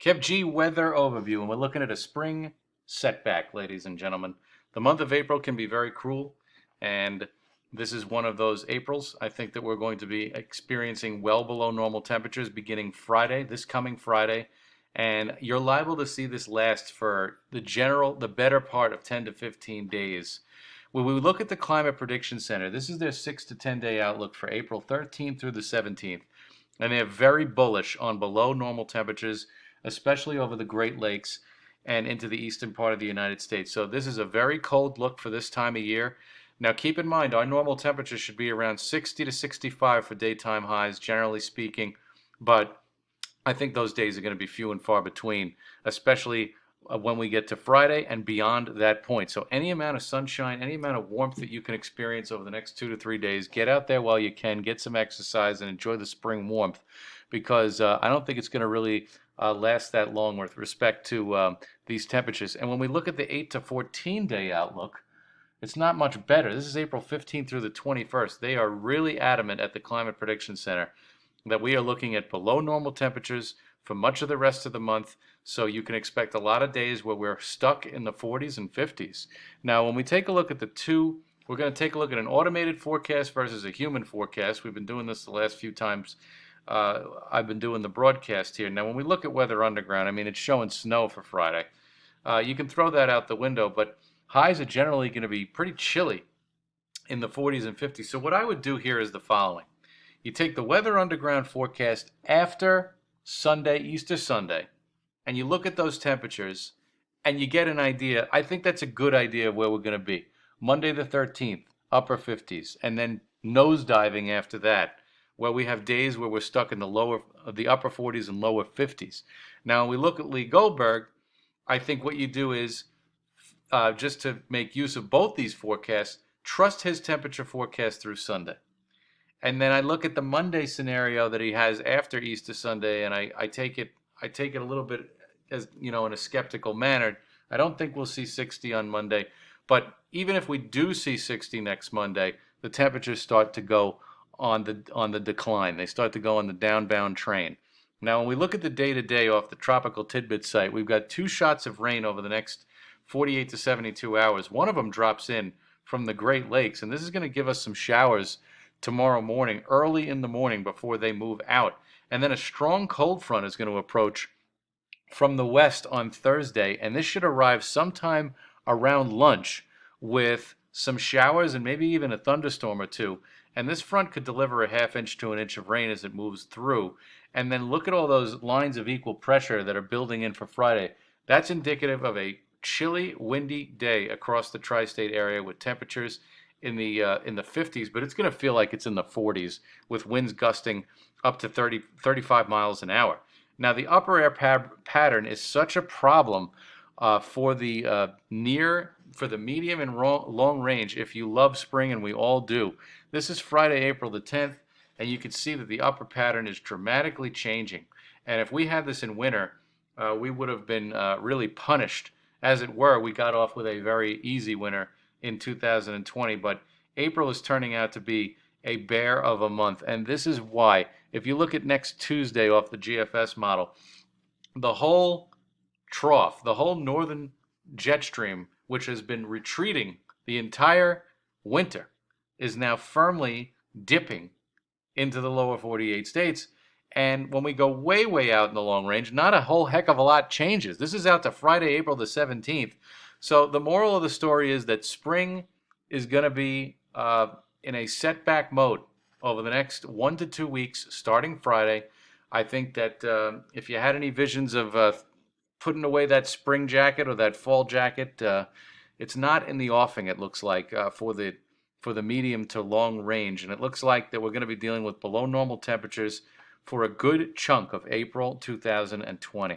Kev G weather overview, and we're looking at a spring setback, ladies and gentlemen. The month of April can be very cruel, and this is one of those Aprils. I think that we're going to be experiencing well below normal temperatures beginning Friday, this coming Friday, and you're liable to see this last for the better part of 10 to 15 days. When we look at the Climate Prediction Center, this is their 6 to 10 day outlook for April 13th through the 17th, and they're very bullish on below normal temperatures, especially over the Great Lakes and into the eastern part of the United States. So this is a very cold look for this time of year. Now keep in mind, our normal temperature should be around 60 to 65 for daytime highs, generally speaking, but I think those days are going to be few and far between, especially when we get to Friday and beyond that point. So any amount of sunshine, any amount of warmth that you can experience over the next 2 to 3 days, get out there while you can, get some exercise, and enjoy the spring warmth, because I don't think it's going to really last that long with respect to these temperatures. And when we look at the 8 to 14 day outlook, it's not much better. This is April 15th through the 21st. They are really adamant at the Climate Prediction Center that we are looking at below normal temperatures for much of the rest of the month. So you can expect a lot of days where we're stuck in the 40s and 50s. Now, when we take a look at we're going to take a look at an automated forecast versus a human forecast. We've been doing this the last few times. I've been doing the broadcast here. Now, when we look at Weather Underground, I mean, it's showing snow for Friday. You can throw that out the window, but highs are generally going to be pretty chilly in the 40s and 50s. So what I would do here is the following. You take the Weather Underground forecast after Sunday, Easter Sunday, and you look at those temperatures and you get an idea. I think that's a good idea of where we're going to be. Monday the 13th, upper 50s, and then nosediving after that, where we have days where we're stuck in the upper 40s and lower 50s. Now, when we look at Lee Goldberg, I think what you do is, just to make use of both these forecasts, trust his temperature forecast through Sunday. And then I look at the Monday scenario that he has after Easter Sunday, and I take it a little bit as, in a skeptical manner. I don't think we'll see 60 on Monday, but even if we do see 60 next Monday, the temperatures start to go on the decline. They start to go on the downbound train. Now, when we look at the day-to-day off the Tropical Tidbit site, we've got 2 shots of rain over the next 48 to 72 hours. One of them drops in from the Great Lakes, and this is going to give us some showers tomorrow morning, early in the morning before they move out. And then a strong cold front is going to approach from the west on Thursday, and this should arrive sometime around lunch with some showers and maybe even a thunderstorm or two. And this front could deliver a ½ inch to an inch of rain as it moves through. And then look at all those lines of equal pressure that are building in for Friday. That's indicative of a chilly, windy day across the tri-state area with temperatures in the 50s, but it's going to feel like it's in the 40s with winds gusting up to 35 miles an hour. Now, the upper air pattern is such a problem for the medium and long range if you love spring, and we all do. This is Friday, April the 10th, and you can see that the upper pattern is dramatically changing. And if we had this in winter, we would have been really punished. As it were, we got off with a very easy winter in 2020, but April is turning out to be a bear of a month, and this is why. If you look at next Tuesday off the GFS model, the whole trough, the whole northern jet stream, which has been retreating the entire winter, is now firmly dipping into the lower 48 states. And when we go way, way out in the long range, not a whole heck of a lot changes. This is out to Friday, April the 17th. So the moral of the story is that spring is going to be in a setback mode over the next 1 to 2 weeks, starting Friday. I think that if you had any visions of putting away that spring jacket or that fall jacket, it's not in the offing, it looks like, for the medium to long range. And it looks like that we're going to be dealing with below normal temperatures for a good chunk of April 2020.